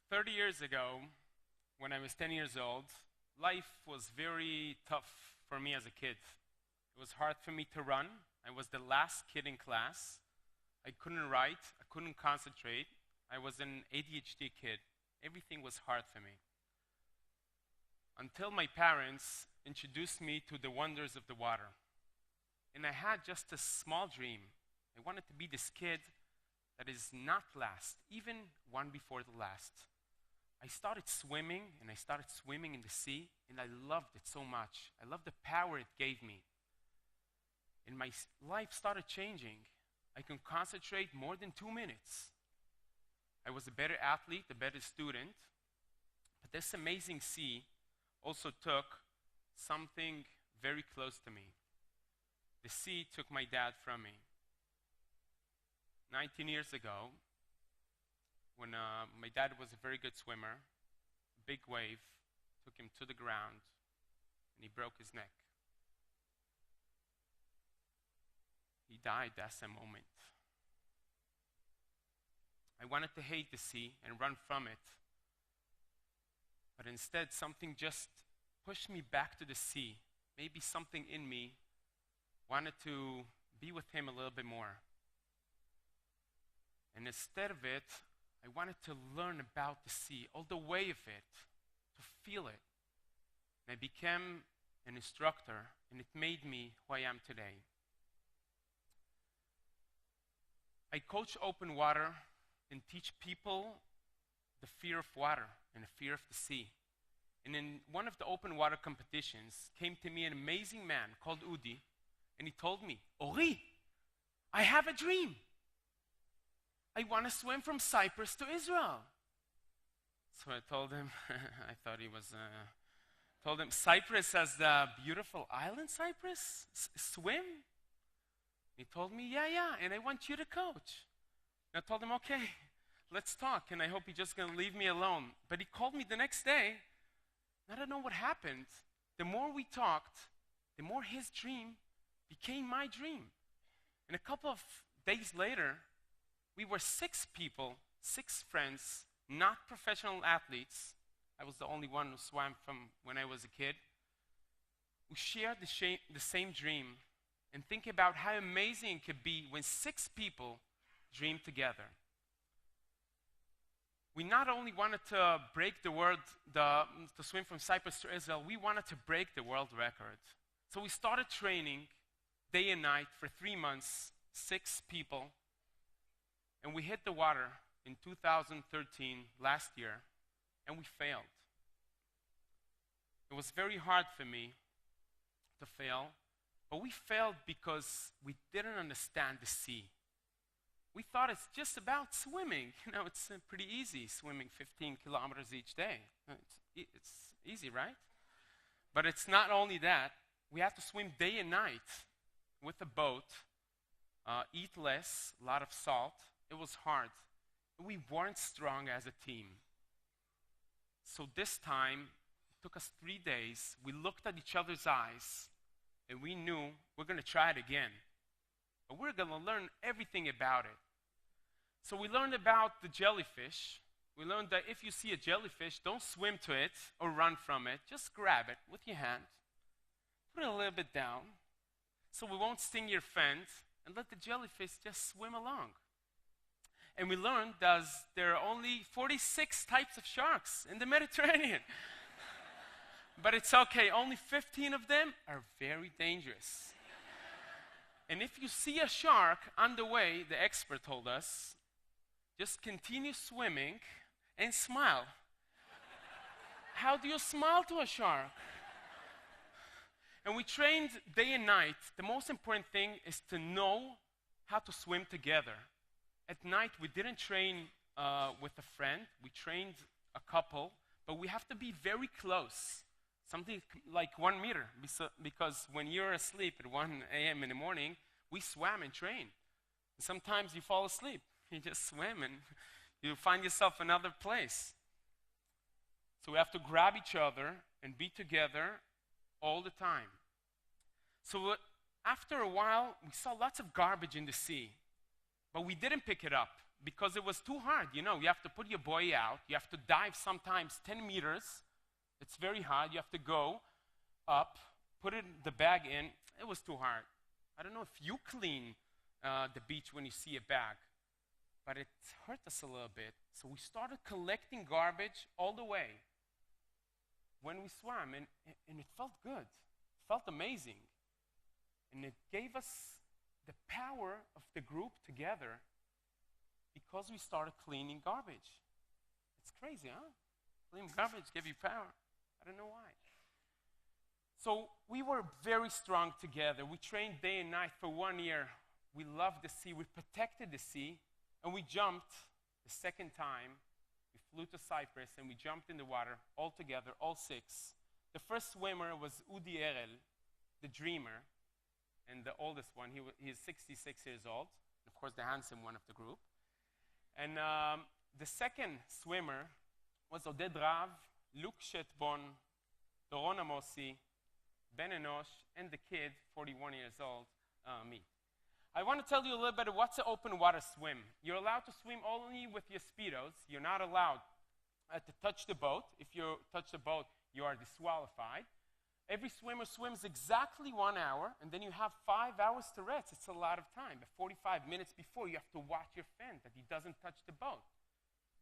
30 years ago, when I was 10 years old, life was very tough for me as a kid. It was hard for me to run. I was the last kid in class. I couldn't write. I couldn't concentrate. I was an ADHD kid. Everything was hard for me. Until my parents introduced me to the wonders of the water. And I had just a small dream. I wanted to be this kid that is not last, even one before the last. I started swimming, and I started swimming in the sea, and I loved it so much. I loved the power it gave me. And my life started changing. I could concentrate more than 2 minutes. I was a better athlete, a better student. But this amazing sea also took something very close to me. The sea took my dad from me. 19 years ago, when my dad was a very good swimmer, a big wave took him to the ground, and he broke his neck. He died at that moment. I wanted to hate the sea and run from it, but instead something just pushed me back to the sea. Maybe something in me wanted to be with him a little bit more. And instead of it, I wanted to learn about the sea, all the way of it, to feel it. And I became an instructor, and it made me who I am today. I coach open water and teach people the fear of water and the fear of the sea. And in one of the open water competitions, came to me an amazing man called Udi, and he told me, "Ori, I have a dream. I want to swim from Cyprus to Israel." So I told him, I thought he was, told him, "Cyprus has the beautiful island, Cyprus? Swim?" He told me, yeah, and I want you to coach. And I told him, "Okay, let's talk, and I hope he's just going to leave me alone." But he called me the next day, and I don't know what happened. The more we talked, the more his dream became my dream. And a couple of days later, we were 6 people, 6 friends, not professional athletes. I was the only one who swam from when I was a kid. We shared the same dream, and think about how amazing it could be when 6 people dream together. We not only wanted to break the world, to swim from Cyprus to Israel, we wanted to break the world record. So we started training day and night for 3 months, 6 people. And we hit the water in 2013, last year, and we failed. It was very hard for me to fail, but we failed because we didn't understand the sea. We thought it's just about swimming. It's pretty easy, swimming 15 kilometers each day. It's easy, right? But it's not only that. We have to swim day and night with a boat, eat less, a lot of salt. It was hard. We weren't strong as a team. So this time, it took us 3 days. We looked at each other's eyes, and we knew we're going to try it again. But we're going to learn everything about it. So we learned about the jellyfish. We learned that if you see a jellyfish, don't swim to it or run from it. Just grab it with your hand. Put it a little bit down so we won't sting your friend, and let the jellyfish just swim along. And we learned that there are only 46 types of sharks in the Mediterranean. But it's okay, only 15 of them are very dangerous. And if you see a shark on the way, the expert told us, just continue swimming and smile. How do you smile to a shark? And we trained day and night. The most important thing is to know how to swim together. At night, we didn't train with a friend. We trained a couple, but we have to be very close. Something like 1 meter, because when you're asleep at 1 a.m. in the morning, we swam and trained. And sometimes you fall asleep. You just swim and you find yourself another place. So we have to grab each other and be together all the time. So after a while, we saw lots of garbage in the sea, but we didn't pick it up. because it was too hard. You know, you have to put your buoy out. You have to dive sometimes 10 meters. It's very hard. You have to go up, put the bag in. It was too hard. I don't know if you clean the beach when you see a bag, but it hurt us a little bit. So we started collecting garbage all the way when we swam, and it felt good. It felt amazing. And it gave us the power of the group together because we started cleaning garbage. It's crazy, huh? Cleaning garbage gave you power. I don't know why. So we were very strong together. We trained day and night for 1 year. We loved the sea. We protected the sea. And we jumped the second time. We flew to Cyprus and we jumped in the water all together, all 6. The first swimmer was Udi Erel, the dreamer, and the oldest one. He is 66 years old. Of course, the handsome one of the group. And the second swimmer was Oded Rav, Luke Shetbon, Doron Amosi, Ben Enosh, and the kid, 41 years old, me. I want to tell you a little bit of what's an open water swim. You're allowed to swim only with your Speedos. You're not allowed to touch the boat. If you touch the boat, you are disqualified. Every swimmer swims exactly 1 hour, and then you have 5 hours to rest. It's a lot of time. But 45 minutes before, you have to watch your friend, that he doesn't touch the boat.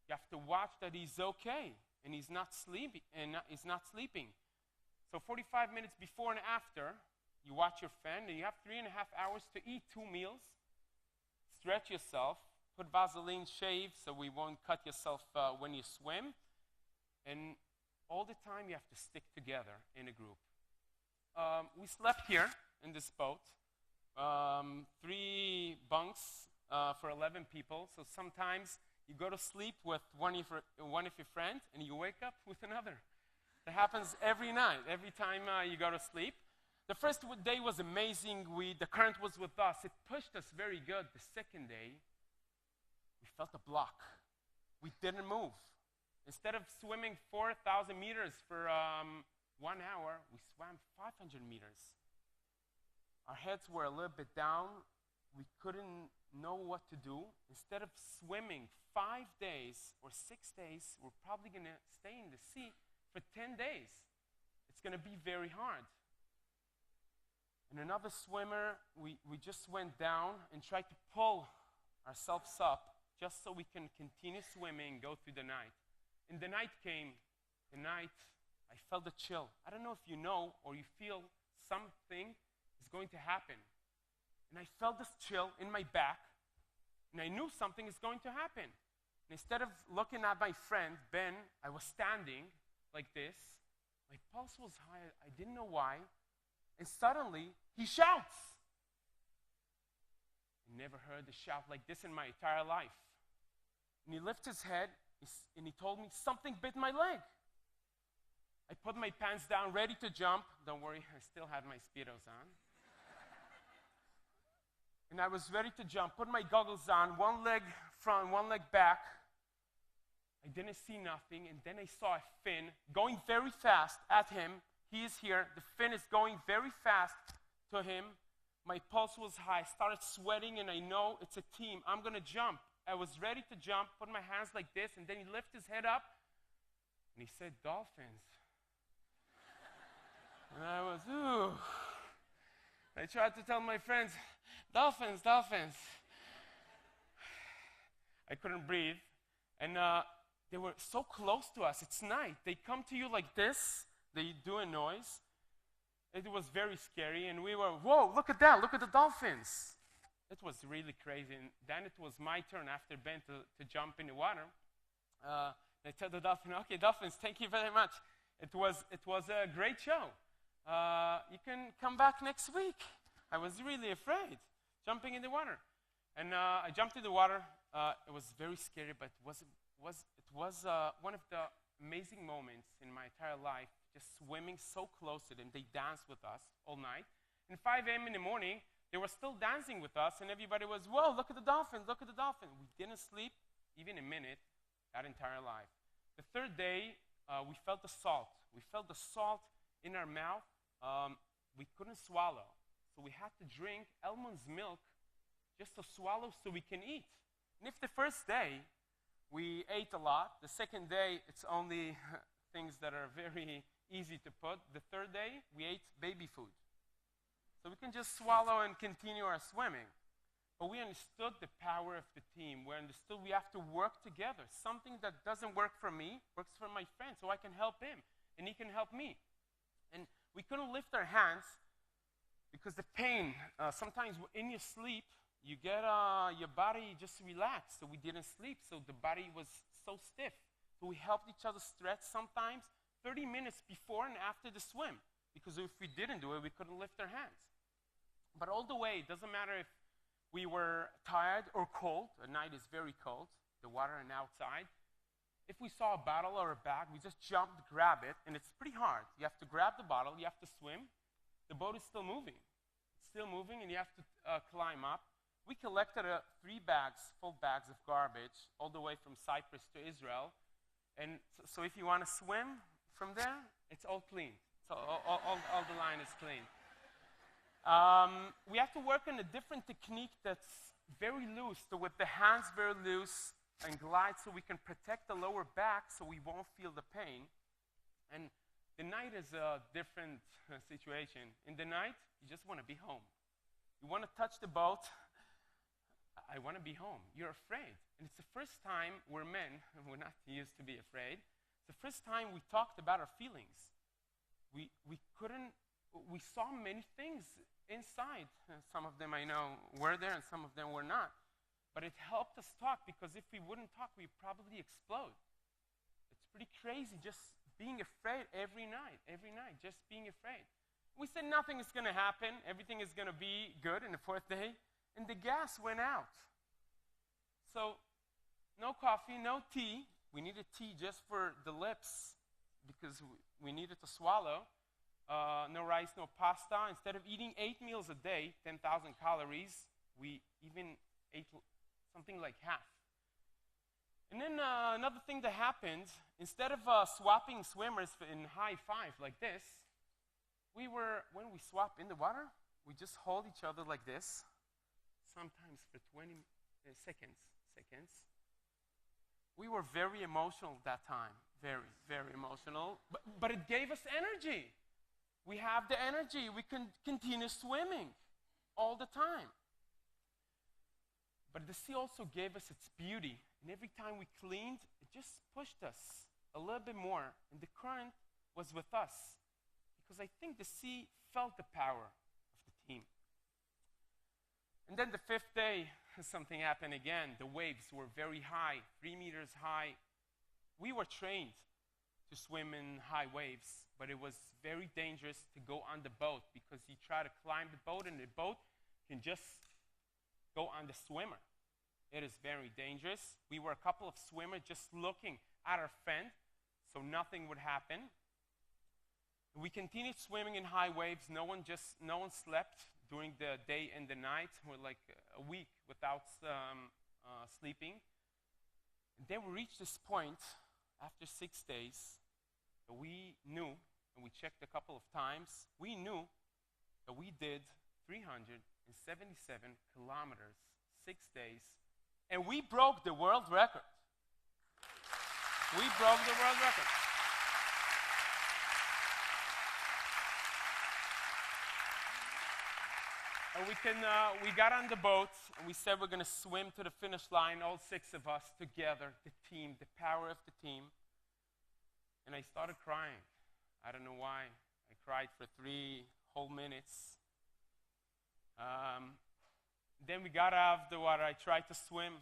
You have to watch that he's okay, and he's not sleeping. So 45 minutes before and after, you watch your friend, and you have 3.5 hours to eat 2 meals, stretch yourself, put Vaseline, shave so we won't cut yourself when you swim, and all the time you have to stick together in a group. We slept here in this boat, 3 bunks for 11 people, so sometimes you go to sleep with one of your friends, and you wake up with another. That happens every night, every time you go to sleep. The first day was amazing. The current was with us. It pushed us very good. The second day, we felt a block. We didn't move. Instead of swimming 4,000 meters for 1 hour, we swam 500 meters. Our heads were a little bit down. We couldn't know what to do. Instead of swimming 5 days or 6 days, we're probably going to stay in the sea for 10 days. It's going to be very hard. And another swimmer, we just went down and tried to pull ourselves up just so we can continue swimming and go through the night. And the night came. The night, I felt a chill. I don't know if you know or you feel something is going to happen. And I felt this chill in my back, and I knew something is going to happen. And instead of looking at my friend, Ben, I was standing like this. My pulse was high. I didn't know why. And suddenly, he shouts. I never heard a shout like this in my entire life. And he lifted his head, and he told me, something bit my leg. I put my pants down, ready to jump. Don't worry, I still had my Speedos on. And I was ready to jump, put my goggles on, one leg front, one leg back. I didn't see nothing, and then I saw a fin going very fast at him. He is here. The fin is going very fast to him. My pulse was high. I started sweating, and I know it's a team. I'm going to jump. I was ready to jump, put my hands like this, and then he lifted his head up, and he said, dolphins. And I was, ooh. I tried to tell my friends, dolphins, dolphins. I couldn't breathe. And they were so close to us. It's night. They come to you like this. They do a noise. It was very scary. And we were, whoa, look at that. Look at the dolphins. It was really crazy. And then it was my turn after Ben to jump in the water. I told the dolphin, okay, dolphins, thank you very much. It was a great show. You can come back next week. I was really afraid, jumping in the water. And I jumped in the water. It was very scary, but it was one of the amazing moments in my entire life, just swimming so close to them. They danced with us all night. And 5 a.m. in the morning, they were still dancing with us, and everybody was, whoa, look at the dolphin, look at the dolphin. We didn't sleep even a minute that entire life. The third day, we felt the salt. We felt the salt in our mouth. We couldn't swallow. So we had to drink almond's milk just to swallow so we can eat. And if the first day we ate a lot, the second day it's only things that are very easy to put, the third day we ate baby food. So we can just swallow and continue our swimming. But we understood the power of the team. We understood we have to work together. Something that doesn't work for me works for my friend, so I can help him, and he can help me. And we couldn't lift our hands because the pain, sometimes in your sleep, you get your body just relaxed. So we didn't sleep, so the body was so stiff. So we helped each other stretch sometimes 30 minutes before and after the swim, because if we didn't do it, we couldn't lift our hands. But all the way, it doesn't matter if we were tired or cold. At night is very cold, the water and outside. If we saw a bottle or a bag, we just jumped, grab it, and it's pretty hard. You have to grab the bottle, you have to swim. The boat is still moving. It's still moving, and you have to climb up. We collected 3 bags, full bags of garbage, all the way from Cyprus to Israel. And so if you want to swim from there, it's all clean. So all the line is clean. We have to work on a different technique that's very loose, so with the hands very loose and glide so we can protect the lower back so we won't feel the pain. And the night is a different situation. In the night, you just want to be home. You want to touch the boat. I want to be home. You're afraid. And it's the first time we're men, and we're not used to be afraid. It's the first time we talked about our feelings. We saw many things inside. Some of them I know were there and some of them were not. But it helped us talk, because if we wouldn't talk, we'd probably explode. It's pretty crazy just being afraid every night, just being afraid. We said nothing is going to happen, everything is going to be good in the 4th day, and the gas went out. So no coffee, no tea. We needed tea just for the lips because we needed to swallow. No rice, no pasta. Instead of eating 8 meals a day, 10,000 calories, we even ate something like half. And then another thing that happened, instead of swapping swimmers in high five like this, when we swap in the water, we just hold each other like this, sometimes for 20 seconds. We were very emotional that time, very, very emotional, but it gave us energy. We have the energy. We can continue swimming all the time. But the sea also gave us its beauty. And every time we cleaned, it just pushed us a little bit more. And the current was with us. Because I think the sea felt the power of the team. And then the 5th day, something happened again. The waves were very high, 3 meters high. We were trained to swim in high waves, but it was very dangerous to go on the boat, because you try to climb the boat and the boat can just go on the swimmer. It is very dangerous. We were a couple of swimmers just looking at our friend so nothing would happen. We continued swimming in high waves. No one slept during the day and the night. We're like a week without sleeping. And then we reached this point after 6 days that we knew, and we checked a couple of times, we knew that we did 377 kilometers, 6 days, and we broke the world record. We broke the world record. And we got on the boat, and we said we're going to swim to the finish line, all 6 of us together, the team, the power of the team. And I started crying. I don't know why. I cried for 3 whole minutes. Then we got out of the water. I tried to swim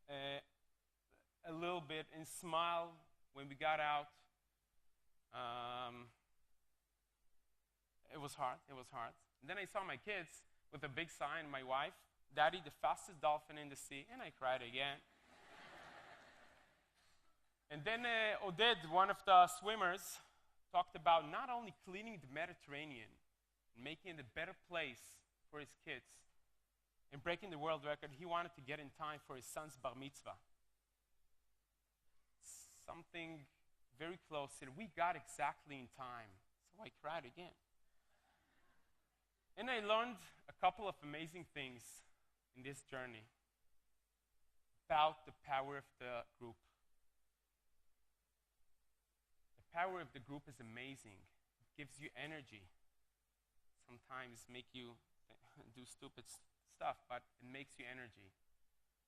a little bit and smile when we got out. It was hard. And then I saw my kids with a big sign, my wife, "Daddy, the fastest dolphin in the sea," and I cried again. And then Oded, one of the swimmers, talked about not only cleaning the Mediterranean and making it a better place for his kids and breaking the world record, he wanted to get in time for his son's bar mitzvah. Something very close, and we got exactly in time, so I cried again. And I learned a couple of amazing things in this journey. about the power of the group. The power of the group is amazing. It gives you energy. Sometimes make you do stupid stuff, but it makes you energy.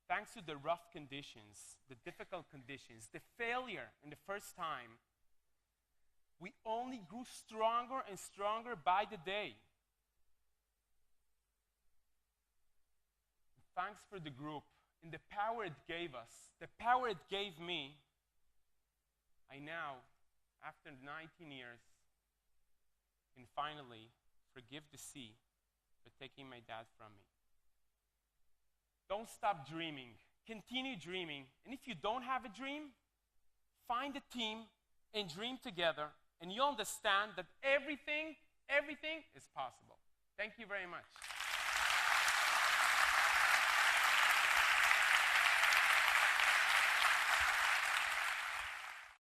Thanks to the rough conditions, the difficult conditions, the failure in the first time, we only grew stronger and stronger by the day. Thanks for the group and the power it gave us, the power it gave me. I now, after 19 years, can finally forgive the sea for taking my dad from me. Don't stop dreaming. Continue dreaming. And if you don't have a dream, find a team and dream together, and you'll understand that everything is possible. Thank you very much.